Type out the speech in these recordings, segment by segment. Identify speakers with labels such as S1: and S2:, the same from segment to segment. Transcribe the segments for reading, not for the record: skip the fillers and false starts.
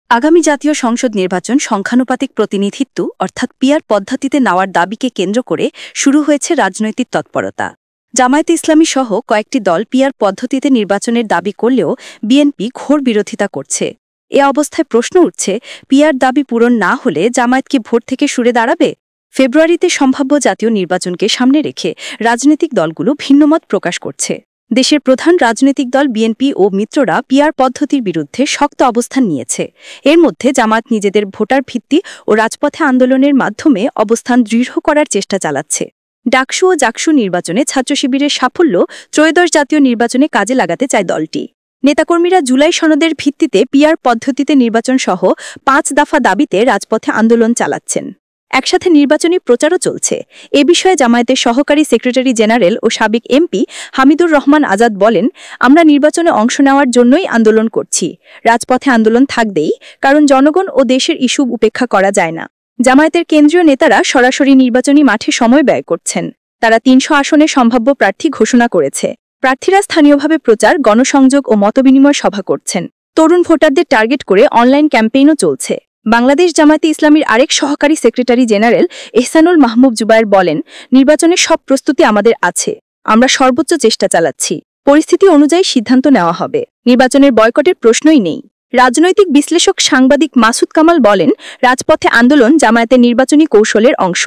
S1: আগামী জাতীয় সংসদ নির্বাচন সংখ্যানুপাতিক প্রতিনিধিত্ব অর্থাৎ পিআর পদ্ধতিতে নেওয়ার দাবিকে কেন্দ্র করে শুরু হয়েছে রাজনৈতিক তৎপরতা। জামায়াতে ইসলামী সহ কয়েকটি দল পিআর পদ্ধতিতে নির্বাচনের দাবি করলেও বিএনপি ঘোর বিরোধিতা করছে। এ অবস্থায় প্রশ্ন উঠছে, পিআর দাবি পূরণ না হলে জামায়াত কি ভোট থেকে সরে দাঁড়াবে? ফেব্রুয়ারিতে সম্ভাব্য জাতীয় নির্বাচনকে সামনে রেখে রাজনৈতিক দলগুলো ভিন্নমত প্রকাশ করছে। দেশের প্রধান রাজনৈতিক দল বিএনপি ও মিত্ররা পিআর পদ্ধতির বিরুদ্ধে শক্ত অবস্থান নিয়েছে। এর মধ্যে জামায়াত নিজেদের ভোটার ভিত্তি ও রাজপথে আন্দোলনের মাধ্যমে অবস্থান দৃঢ় করার চেষ্টা চালাচ্ছে। ডাকসু ও জাকসু নির্বাচনে ছাত্র শিবিরের সাফল্য ত্রয়োদশ জাতীয় নির্বাচনে কাজে লাগাতে চায় দলটি। নেতাকর্মীরা জুলাই সনদের ভিত্তিতে পিআর পদ্ধতিতে নির্বাচন সহ 5 দফা দাবিতে রাজপথে আন্দোলন চালাচ্ছেন। একসাথে নির্বাচনী প্রচারও চলছে। এ বিষয়ে জামায়াতের সহকারী সেক্রেটারি জেনারেল ও সাবেক এমপি হামিদুর রহমান আজাদ বলেন, আমরা নির্বাচনে অংশ নেওয়ার জন্যই আন্দোলন করছি। রাজপথে আন্দোলন থাকবেই, কারণ জনগণ ও দেশের ইস্যু উপেক্ষা করা যায় না। জামায়াতের কেন্দ্রীয় নেতারা সরাসরি নির্বাচনী মাঠে সময় ব্যয় করছেন। তারা 300 আসনে সম্ভাব্য প্রার্থী ঘোষণা করেছে। প্রার্থীরা স্থানীয়ভাবে প্রচার, গণসংযোগ ও মতবিনিময় সভা করছেন। তরুণ ভোটারদের টার্গেট করে অনলাইন ক্যাম্পেইনও চলছে। বাংলাদেশ জামায়াতে ইসলামীর আরেক সহকারী সেক্রেটারি জেনারেল এহসানুল মাহমুদ জুবায়ের বলেন, নির্বাচনের সব প্রস্তুতি আমাদের আছে। আমরা সর্বোচ্চ চেষ্টা চালাচ্ছি। পরিস্থিতি অনুযায়ী সিদ্ধান্ত নেওয়া হবে। নির্বাচনের বয়কটের প্রশ্নই নেই। রাজনৈতিক বিশ্লেষক সাংবাদিক মাসুদ কামাল বলেন, রাজপথে আন্দোলন জামায়াতের নির্বাচনী কৌশলের অংশ।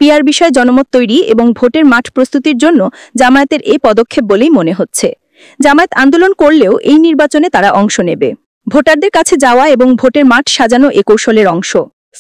S1: পিআর বিষয়ে জনমত তৈরি এবং ভোটের মাঠ প্রস্তুতির জন্য জামায়াতের এই পদক্ষেপ বলেই মনে হচ্ছে। জামায়াত আন্দোলন করলেও এই নির্বাচনে তারা অংশ নেবে। ভোটারদের কাছে যাওয়া এবং ভোটের মাঠ সাজানো এ কৌশলের অংশ।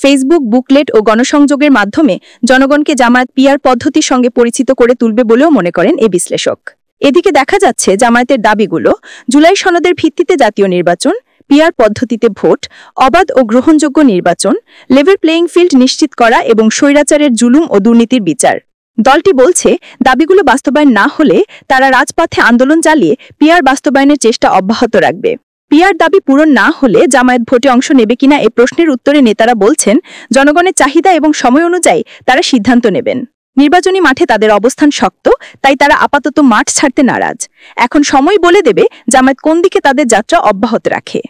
S1: ফেসবুক, বুকলেট ও গণসংযোগের মাধ্যমে জনগণকে জামায়াত পিআর পদ্ধতির সঙ্গে পরিচিত করে তুলবে বলেও মনে করেন এ বিশ্লেষক। এদিকে দেখা যাচ্ছে জামায়াতের দাবিগুলো জুলাই সনদের ভিত্তিতে জাতীয় নির্বাচন, পিআর পদ্ধতিতে ভোট, অবাধ ও গ্রহণযোগ্য নির্বাচন, লেভেল প্লেয়িং ফিল্ড নিশ্চিত করা এবং স্বৈরাচারের জুলুম ও দুর্নীতির বিচার। দলটি বলছে, দাবিগুলো বাস্তবায়ন না হলে তারা রাজপথে আন্দোলন চালিয়ে পিআর বাস্তবায়নের চেষ্টা অব্যাহত রাখবে। পিআর দাবি পূরণ না হলে জামায়াত ভোটে অংশ নেবে কিনা এ প্রশ্নের উত্তরে নেতারা বলছেন, জনগণের চাহিদা এবং সময় অনুযায়ী তারা সিদ্ধান্ত নেবেন। নির্বাচনী মাঠে তাদের অবস্থান শক্ত, তাই তারা আপাতত মাঠ ছাড়তে নারাজ। এখন সময় বলে দেবে জামায়াত কোন দিকে তাদের যাত্রা অব্যাহত রাখে।